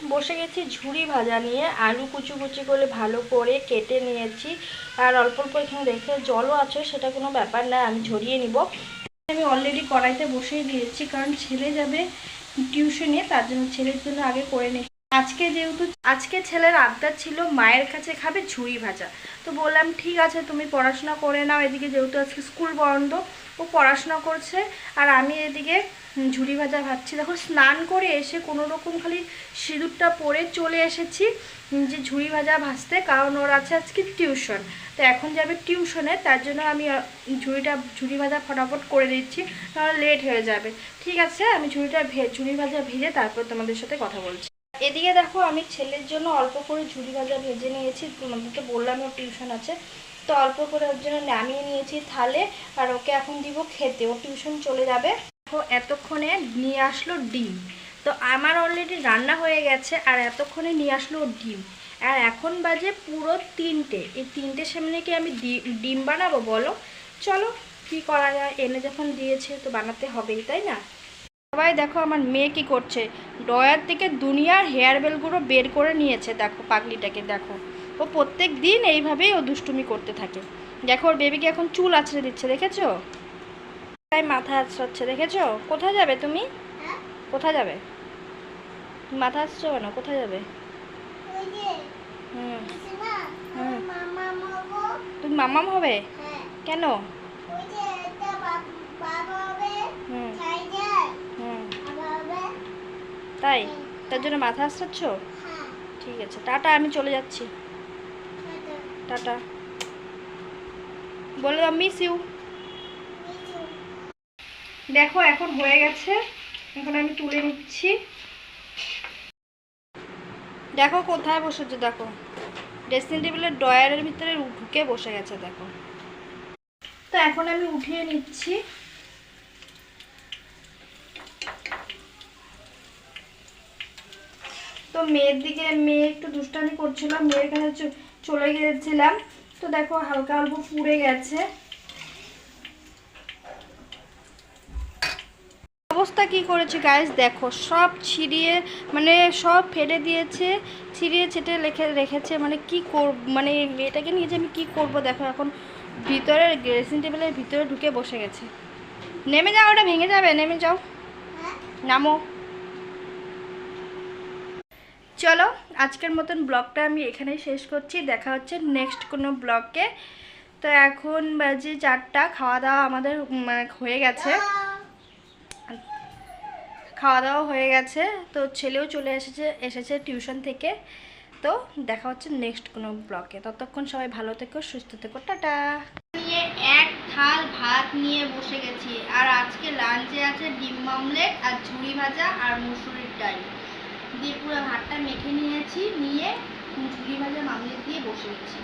বসে গেছি ঝুরি ভাজা নিয়ে। আলু কুচি কুচি করে ভালো করে কেটে নিয়েছি, আর অল্প অল্প এখানে দেখে জলও আছে, সেটা কোনো ব্যাপার না, আমি ঝরিয়ে নিব। আমি অলরেডি কড়াইতে বসিয়ে দিয়েছি, কারণ ছেলে যাবে টিউশনে, তার জন্য ছেলের জন্য আগে করে নিই। আজকে ছেলের আবদার ছিল মায়ের কাছে খাবে ঝুরি ভাজা, তো বললাম ঠিক আছে তুমি পড়াশোনা করে নাও, এদিকে যেহেতু আজকে স্কুল বন্ধ, ও পড়াশোনা করছে, আর আমি এদিকে ঝুরি ভাজা ভাজছি। দেখো স্নান করে এসে কোনো রকম খালি সিঁদুরটা পরে চলে এসেছি যে ঝুরি ভাজা ভাজতে, কারণ ওর আছে আজকে টিউশন। তো এখন যাবে টিউশনে, তার জন্য আমি ঝুরি ভাজা ফটাফট করে দিচ্ছি, তাহলে লেট হয়ে যাবে। ঠিক আছে, আমি ঝুরি ভাজা ভেজে তারপর তোমাদের সাথে কথা বলছি। এদিকে দেখো আমি ছেলের জন্য অল্প করে ঝুরি ভাজা ভেজে নিয়েছি, তোমাদেরকে বললাম ওর টিউশন আছে, তো অল্প করে ওর জন্য নামিয়ে নিয়েছি থালে, আর ওকে এখন দিব খেতে, ও টিউশন চলে যাবে। দেখো এতক্ষণে নিয়ে আসলো ডিম, তো আমার অলরেডি রান্না হয়ে গেছে, আর এতক্ষণে নিয়ে আসলো ডিম, আর এখন বাজে পুরো 3টে। এই 3টের সামনে কি আমি ডিম বানাবো বলো? চলো কি করা যায়, এনে যখন দিয়েছে তো বানাতে হবেই, তাই না? সবাই দেখো আমার মেয়ে কি করছে, ড্রয়ার থেকে দুনিয়ার হেয়ার বেলগুলো বের করে নিয়েছে। দেখো পাগলিটাকে দেখো, ও প্রত্যেক দিন এইভাবেই ও দুষ্টুমি করতে থাকে। দেখো ওর বেবিকে এখন চুল আছড়ে দিচ্ছে, দেখেছো? তাই মাথা আছড়াচ্ছে, দেখেছো? কোথায় যাবে তুমি? কোথায় যাবে? মাথা আছড়াচ্ছ কেন? কোথায় যাবে? হুম হুম তুমি মাম্মাম হবে? কেন? হুম হুম তাই? তার জন্য মাথা আছড়াচ্ছ? ঠিক আছে, টাটা, আমি চলে যাচ্ছি। টাটা বলে দাও, মিস ইউ। দেখো এখন হয়ে গেছে, এখন আমি তুলে নিচ্ছি। দেখো কোথায় বসেছে, দেখো ড্রেসিং টেবিলের ড্রয়ারের ভিতরে ঢুকে বসে গেছে, দেখো। তো এখন আমি উঠিয়ে নিচ্ছি। তো মেয়ে একটু দুষ্টামি করছিল, মেয়ের কাছে চলে গিয়েছিলাম, তো দেখো হালকা অল্প পুড়ে গেছে। অবস্থা কি করেছে গাইস, দেখো সব ছিঁড়িয়ে, মানে সব ফেলে দিয়েছে, ছিঁড়িয়ে ছেটে রেখেছে, মানে কি করব, মানে মেয়েটাকে নিয়ে যে আমি কি করব। দেখো এখন ভিতরে ড্রেসিং টেবিলের ভিতরে ঢুকে বসে গেছে। নেমে যাও, ওটা ভেঙে যাবে, নেমে যাও, নামো। চলো আজকের মতন ব্লগটা আমি এখানেই শেষ করছি, দেখা হচ্ছে নেক্সট কোনো ব্লগে। তো এখন বাজে 4টা, খাওয়া দাওয়া আমাদের মানে হয়ে গেছে, খাওয়া দাওয়া হয়ে গেছে, তো ছেলেও চলে এসেছে টিউশন থেকে। তো দেখা হচ্ছে নেক্সট কোনো ব্লগে, ততক্ষণ সবাই ভালো থেকো, সুস্থ থেকো, টাটা। নিয়ে এক থাল ভাত নিয়ে বসে গেছি, আর আজকে লাঞ্চে আছে ডিম অমলেট আর ঝুড়ি ভাজা আর মুসুরির ডাল দিয়ে পুরো ভাতটা মেখে নিয়েছি, নিয়ে ঝুড়ি ভাজা মামলেট দিয়ে বসে গেছি।